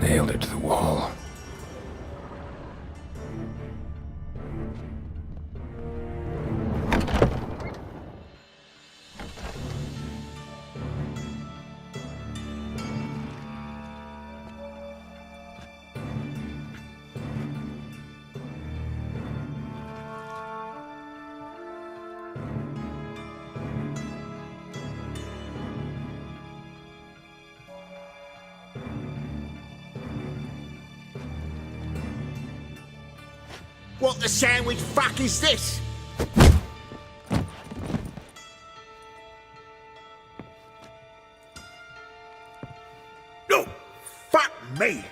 Nailed it to the wall. What the sandwich fuck is this? No! Fuck me!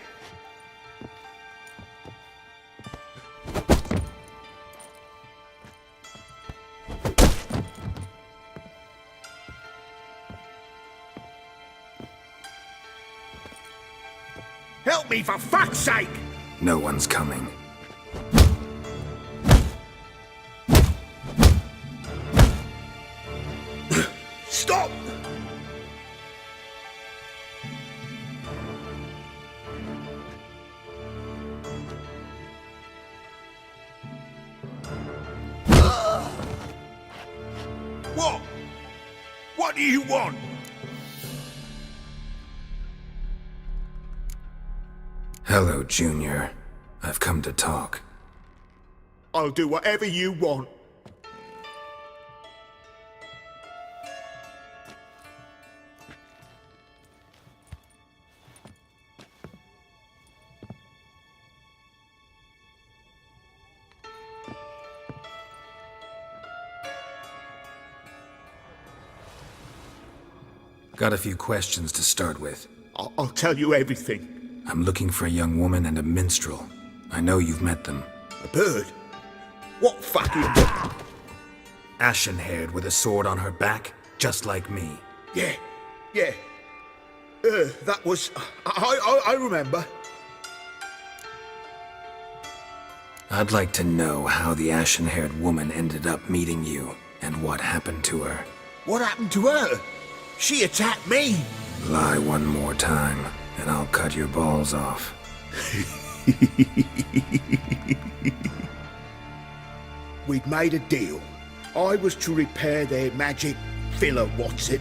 Help me for fuck's sake! No one's coming. Stop! What? What do you want? Hello, Junior. I've come to talk. I'll do whatever you want. Got a few questions to start with. I'll tell you everything. I'm looking for a young woman and a minstrel. I know you've met them. A bird? What fucking... Ashen-haired with a sword on her back, just like me. Yeah. That was... I remember. I'd like to know how the ashen-haired woman ended up meeting you, and what happened to her. What happened to her? She attacked me! Lie one more time, and I'll cut your balls off. We'd made a deal. I was to repair their magic filler, what's it?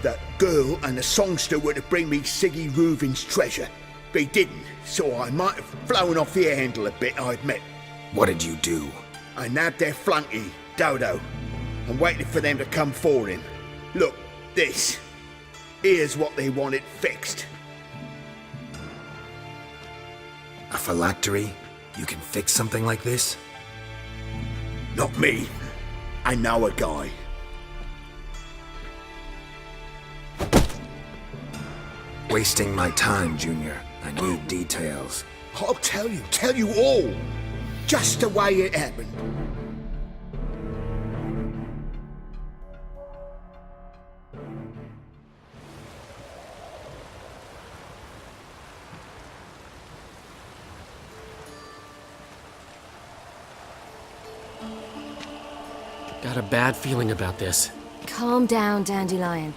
That girl and the songster were to bring me Siggy Reuven's treasure. They didn't, so I might have flown off the handle a bit, I admit. What did you do? I nabbed their flunky, Dodo, and waited for them to come for him. Look, this. Here's what they wanted fixed. A phylactery? You can fix something like this? Not me. I know a guy. Wasting my time, Junior. I need details. I'll tell you all. Just the way it happened. Got a bad feeling about this. Calm down, Dandelion.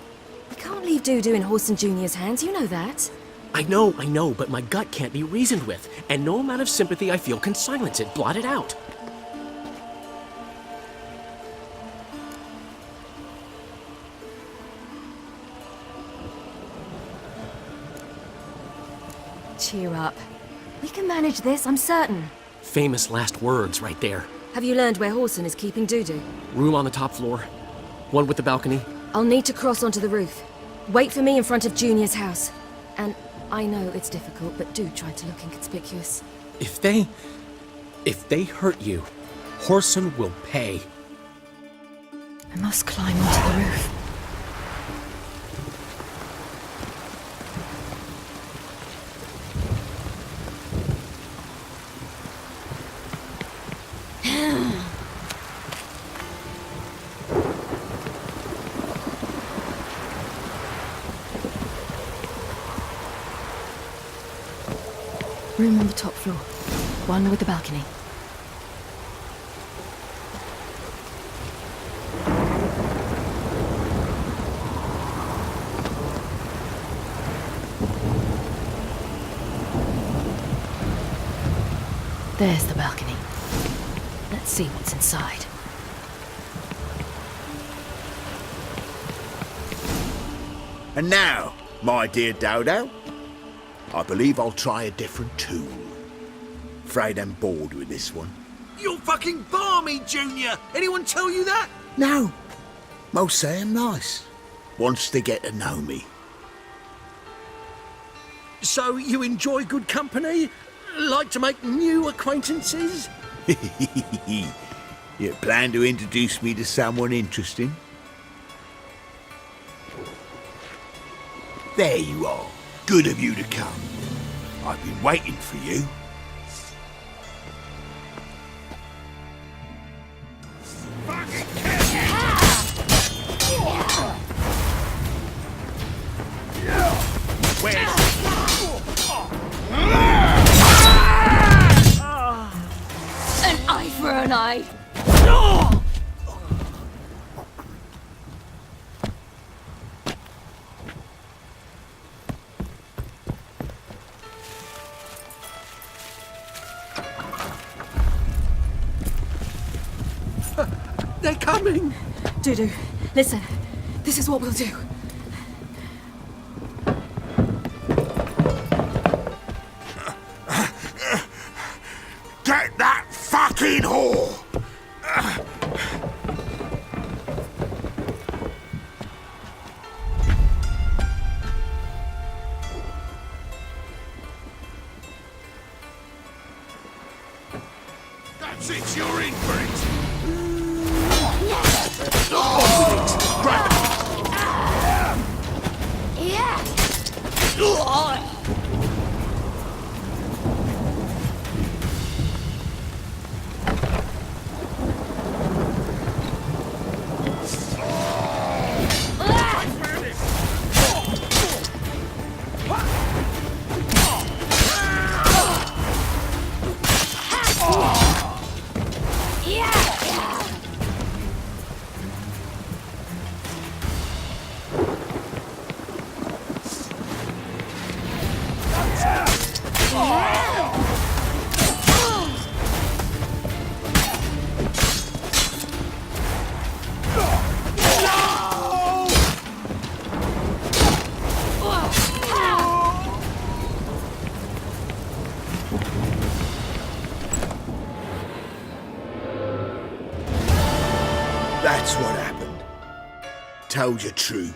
We can't leave Dudu in Horson Jr.'s hands, you know that. I know, but my gut can't be reasoned with, and no amount of sympathy I feel can silence it, blot it out. Cheer up. We can manage this, I'm certain. Famous last words right there. Have you learned where Horson is keeping Dudu? Room on the top floor. One with the balcony. I'll need to cross onto the roof. Wait for me in front of Junior's house. And I know it's difficult, but do try to look inconspicuous. If they hurt you, Horson will pay. I must climb onto the roof. Room on the top floor. One with the balcony. There's the balcony. Let's see what's inside. And now, my dear Dodo, I believe I'll try a different tool. Afraid I'm bored with this one. You're fucking balmy, Junior! Anyone tell you that? No, most say I'm nice. Wants to get to know me. So you enjoy good company? Like to make new acquaintances? You plan to introduce me to someone interesting? There you are. Good of you to come. I've been waiting for you. An eye for an eye. They're coming! Dudu, listen. This is what we'll do. Get that fucking whore! That's it, you're in for it! That's what happened. Told you true.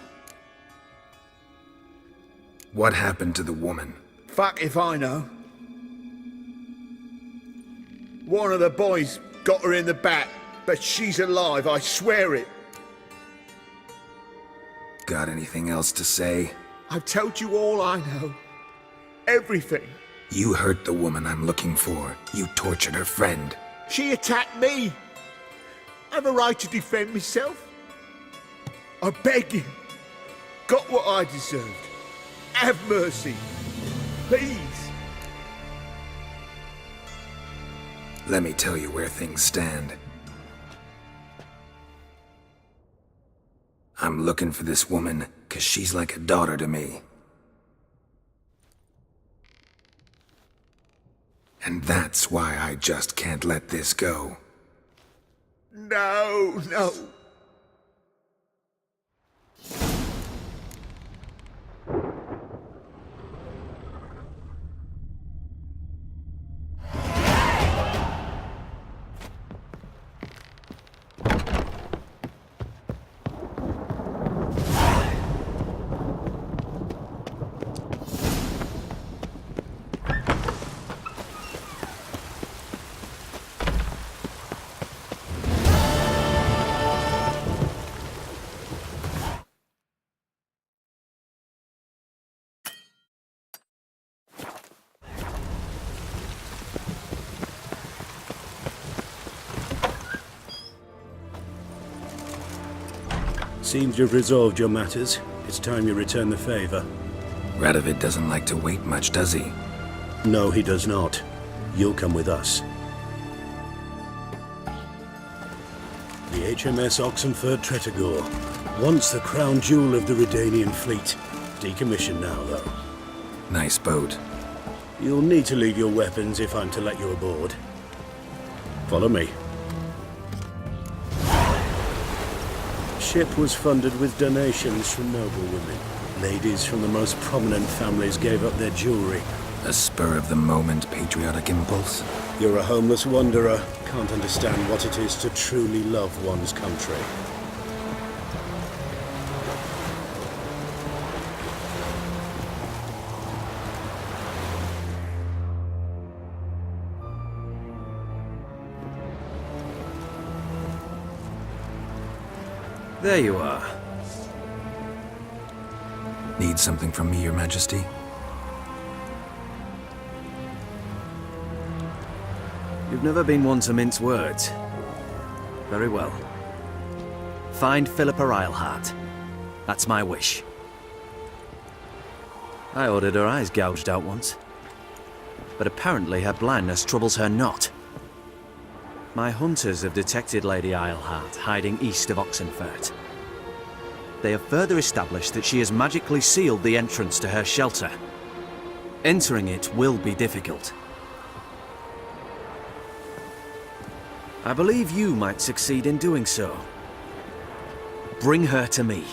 What happened to the woman? Fuck if I know. One of the boys got her in the back, but she's alive, I swear it. Got anything else to say? I've told you all I know. Everything. You hurt the woman I'm looking for. You tortured her friend. She attacked me. I have a right to defend myself. I beg you. Got what I deserved. Have mercy. Please. Let me tell you where things stand. I'm looking for this woman, 'cause she's like a daughter to me. And that's why I just can't let this go. No, no. Seems you've resolved your matters. It's time you return the favor. Radovid doesn't like to wait much, does he? No, he does not. You'll come with us. The HMS Oxenford Tretogor. Once the crown jewel of the Redanian fleet. Decommissioned now, though. Nice boat. You'll need to leave your weapons if I'm to let you aboard. Follow me. Ship was funded with donations from noblewomen. Ladies from the most prominent families gave up their jewelry. A spur-of-the-moment patriotic impulse? You're a homeless wanderer. Can't understand what it is to truly love one's country. There you are. Need something from me, Your Majesty? You've never been one to mince words. Very well. Find Philippa Eilhart. That's my wish. I ordered her eyes gouged out once. But apparently her blindness troubles her not. My hunters have detected Lady Eilhart hiding east of Oxenfurt. They have further established that she has magically sealed the entrance to her shelter. Entering it will be difficult. I believe you might succeed in doing so. Bring her to me,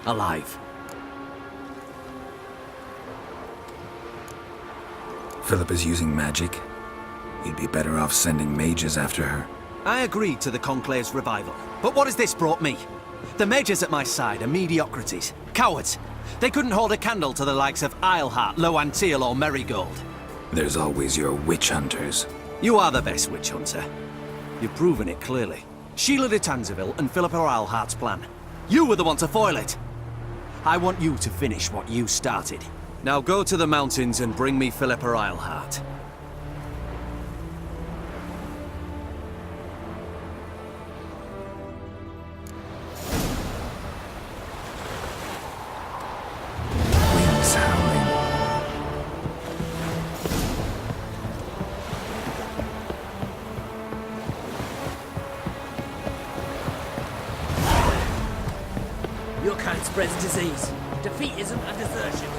alive. Philip is using magic. You'd be better off sending mages after her. I agreed to the Conclave's revival, but what has this brought me? The mages at my side are mediocrities, cowards. They couldn't hold a candle to the likes of Eilhart, Loantil, or Merigold. There's always your witch hunters. You are the best witch hunter. You've proven it clearly. Sheila de Tanzeville and Philippa Eilhart's plan. You were the one to foil it. I want you to finish what you started. Now go to the mountains and bring me Philippa Eilhart. Winds howling. Your kind spreads disease. Defeat isn't a desertion.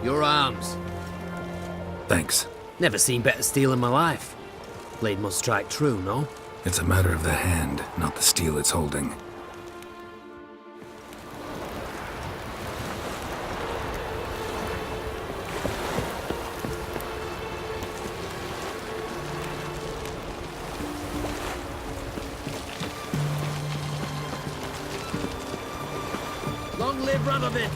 Your arms. Thanks. Never seen better steel in my life. Blade must strike true, no? It's a matter of the hand, not the steel it's holding. Long live Radovid!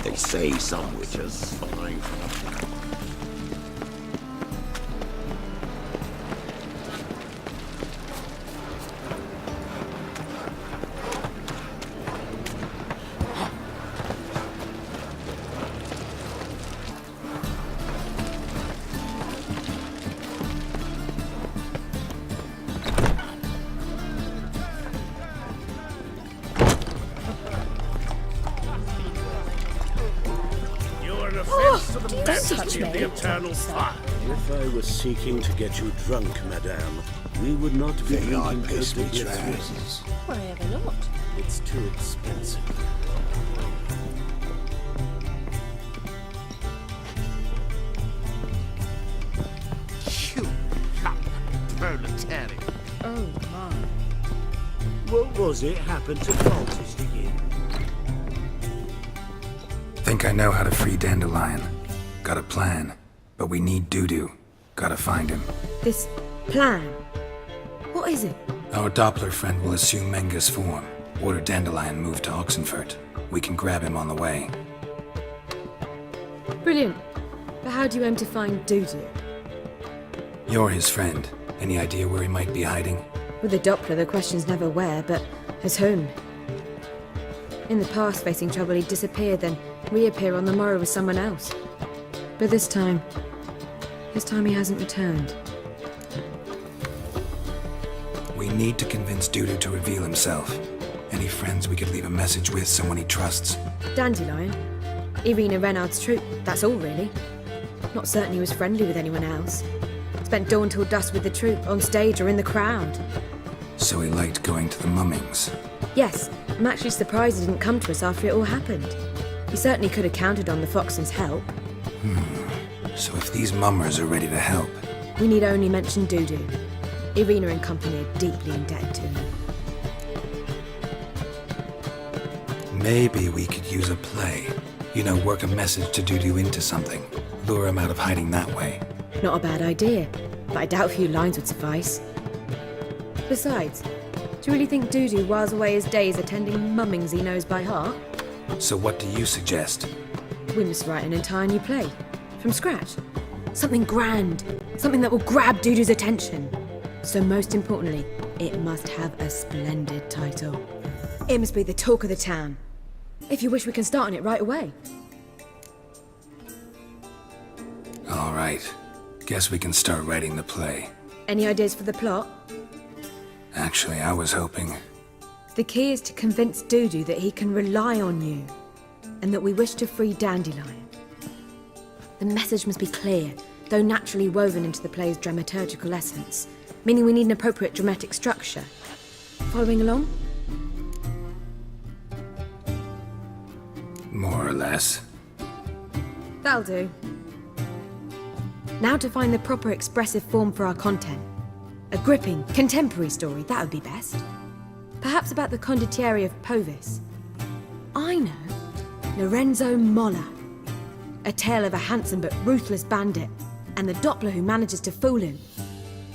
They say some witches fine. If I were seeking to get you drunk, madame, we would not be They are drinking pastry Cote de travels. Litres. Why are they not? It's too expensive. You proletariat. Oh, my. What was it happened to Falters again? Think I know how to free Dandelion. Got a plan. But we need Dudu. Gotta find him. This plan? What is it? Our Doppler friend will assume Menga's form. Order Dandelion moved to Oxenfurt. We can grab him on the way. Brilliant. But how do you aim to find Dudu? You're his friend. Any idea where he might be hiding? With the Doppler, the question's never where, but as whom. In the past, facing trouble, he'd disappear, then reappear on the morrow with someone else. But this time he hasn't returned. We need to convince Dudu to reveal himself. Any friends we could leave a message with, someone he trusts? Dandelion? Irina Renard's troupe, that's all really. Not certain he was friendly with anyone else. Spent dawn till dusk with the troupe, on stage or in the crowd. So he liked going to the mummings. Yes, I'm actually surprised he didn't come to us after it all happened. He certainly could have counted on the Foxton's help. So if these mummers are ready to help... We need only mention Dudu. Irina and company are deeply indebted to him. Maybe we could use a play. You know, work a message to Dudu into something. Lure him out of hiding that way. Not a bad idea, but I doubt a few lines would suffice. Besides, do you really think Dudu whiles away his days attending mummings he knows by heart? So what do you suggest? We must write an entire new play. From scratch. Something grand. Something that will grab Dudu's attention. So most importantly, it must have a splendid title. It must be the talk of the town. If you wish, we can start on it right away. All right. Guess we can start writing the play. Any ideas for the plot? Actually, I was hoping... The key is to convince Dudu that he can rely on you, and that we wish to free Dandelion. The message must be clear, though naturally woven into the play's dramaturgical essence, meaning we need an appropriate dramatic structure. Following along? More or less. That'll do. Now to find the proper expressive form for our content. A gripping, contemporary story, that would be best. Perhaps about the condottieri of Povis. I know. Lorenzo Molla. A tale of a handsome but ruthless bandit, and the Doppler who manages to fool him.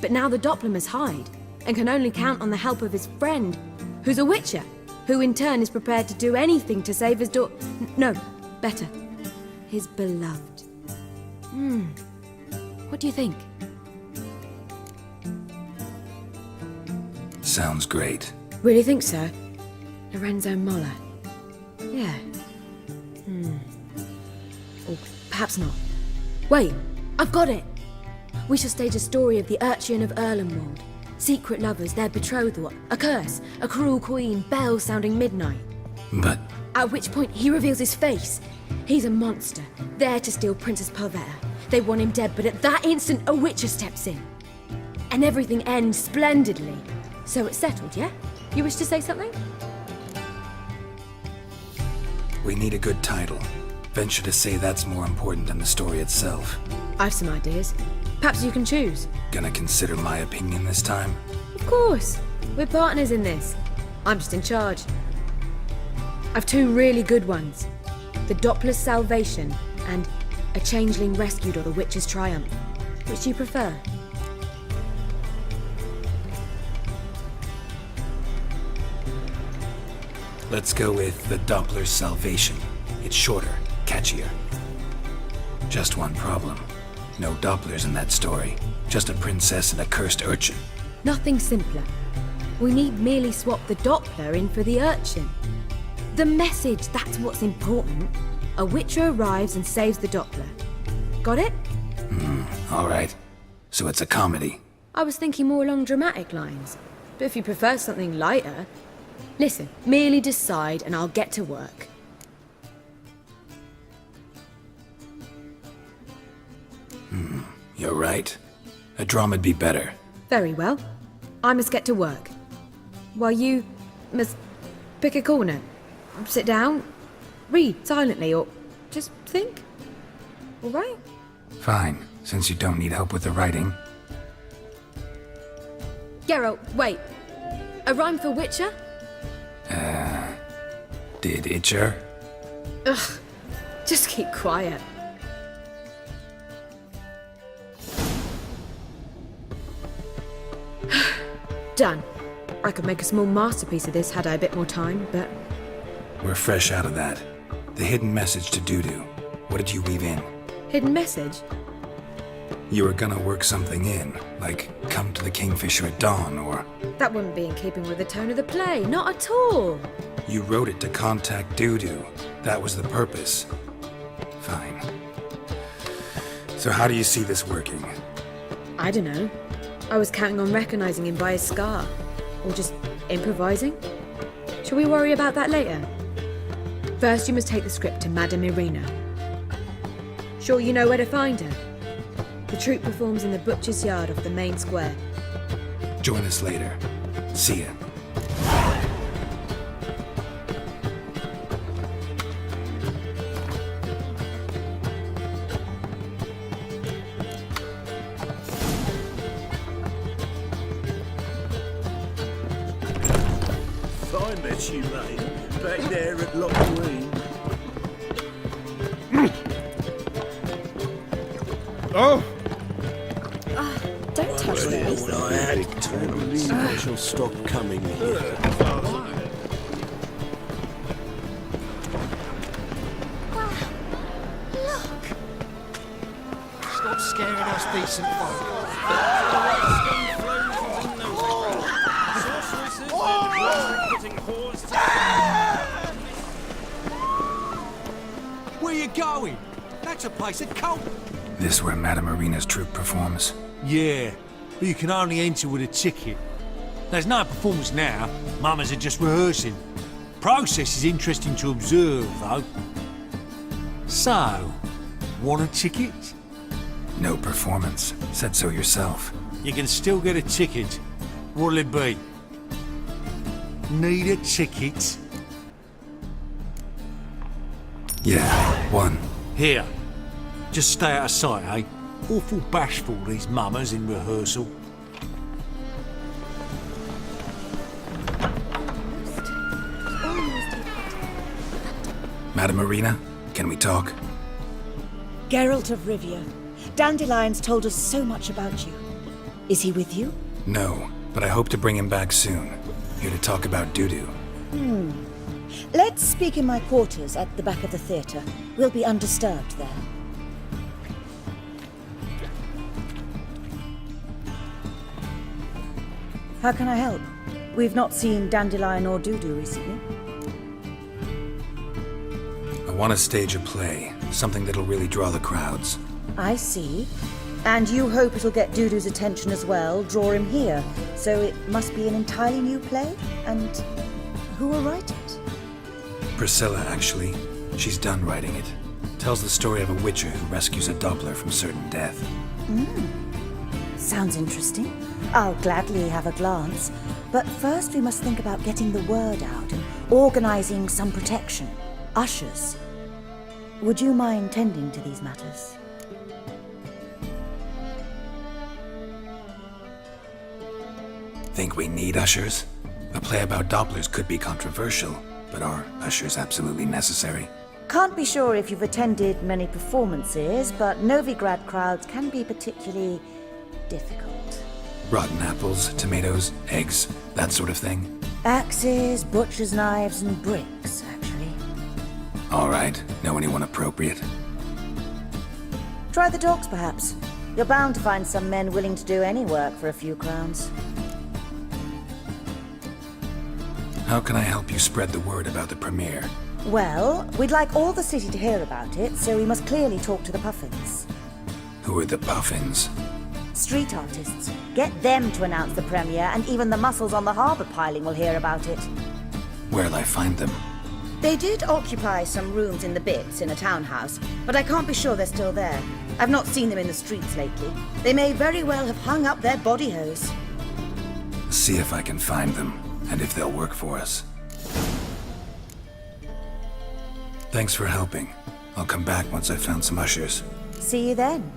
But now the Doppler must hide, and can only count on the help of his friend, who's a witcher, who in turn is prepared to do anything to save his no, better, his beloved. What do you think? Sounds great. Really think so? Lorenzo Molla. Yeah. Or perhaps not. Wait, I've got it! We shall stage a story of the urchin of Erlenwald. Secret lovers, their betrothal, a curse, a cruel queen, bells sounding midnight. But... At which point he reveals his face. He's a monster, there to steal Princess Pavetta. They want him dead, but at that instant a witcher steps in. And everything ends splendidly. So it's settled, yeah? You wish to say something? we need a good title. Venture to say that's more important than the story itself. I've some ideas. Perhaps you can choose. Gonna consider my opinion this time? Of course. We're partners in this. I'm just in charge. I've two really good ones. The Doppler's Salvation and A Changeling Rescued or The Witch's Triumph. Which do you prefer? Let's go with The Doppler's Salvation. It's shorter, catchier. Just one problem. No Dopplers in that story. Just a princess and a cursed urchin. Nothing simpler. We need merely swap the Doppler in for the urchin. The message, that's what's important. A witcher arrives and saves the Doppler. Got it? All right. So it's a comedy. I was thinking more along dramatic lines. But if you prefer something lighter... Listen, merely decide and I'll get to work. You're right. A drama'd be better. Very well. I must get to work. While you must pick a corner. Sit down, read silently, or just think. All right? Fine, since you don't need help with the writing. Geralt, wait. A rhyme for Witcher? Did Itcher? Ugh, just keep quiet. Done. I could make a small masterpiece of this had I a bit more time, but We're fresh out of that. The hidden message to Dudu. What did you weave in? hidden message? You were gonna work something in, like come to the Kingfisher at dawn, or That wouldn't be in keeping with the tone of the play, not at all. you wrote it to contact Dudu. That was the purpose. Fine. So how do you see this working? I don't know. I was counting on recognizing him by his scar. Or just improvising. Shall we worry about that later? First, you must take the script to Madame Irina. Sure you know where to find her? The troupe performs in the butcher's yard off the main square. Join us later. See ya. I met you, mate, back there at Lockwood. Oh! Don't touch those. When I had it, I believe I shall stop coming here. Stop scaring us decent folk. Where you going? That's a place of cult. This where Madame Irina's troupe performs? Yeah, but you can only enter with a ticket. There's no performance now. Mamas are just rehearsing. Process is interesting to observe, though. So, want a ticket? No performance. Said so yourself. You can still get a ticket. What'll it be? Need a ticket? Yeah, one. Here. Just stay out of sight, eh? Awful bashful, these mamas in rehearsal. Madame Irina, can we talk? Geralt of Rivia. Dandelion's told us so much about you. Is he with you? No, but I hope to bring him back soon. Here to talk about Dudu. Let's speak in my quarters at the back of the theatre. We'll be undisturbed there. How can I help? We've not seen Dandelion or Dudu recently. I want to stage a play. Something that'll really draw the crowds. I see. And you hope it'll get Dudu's attention as well, draw him here. So it must be an entirely new play? And who will write it? Priscilla, actually. She's done writing it. Tells the story of a witcher who rescues a Doppler from certain death. Sounds interesting. I'll gladly have a glance. But first we must think about getting the word out and organizing some protection. Ushers. Would you mind tending to these matters? Think we need ushers? A play about Dopplers could be controversial, but are ushers absolutely necessary? Can't be sure if you've attended many performances, but Novigrad crowds can be particularly difficult. Rotten apples, tomatoes, eggs, that sort of thing? Axes, butcher's knives, and bricks, actually. All right. Know anyone appropriate? Try the dogs, perhaps. You're bound to find some men willing to do any work for a few crowns. How can I help you spread the word about the premiere? Well, we'd like all the city to hear about it, so we must clearly talk to the Puffins. Who are the Puffins? Street artists. Get them to announce the premiere, and even the muscles on the harbour piling will hear about it. Where'll I find them? They did occupy some rooms in the Bits in a townhouse, but I can't be sure they're still there. I've not seen them in the streets lately. They may very well have hung up their body hose. See if I can find them, and if they'll work for us. Thanks for helping. I'll come back once I've found some ushers. See you then.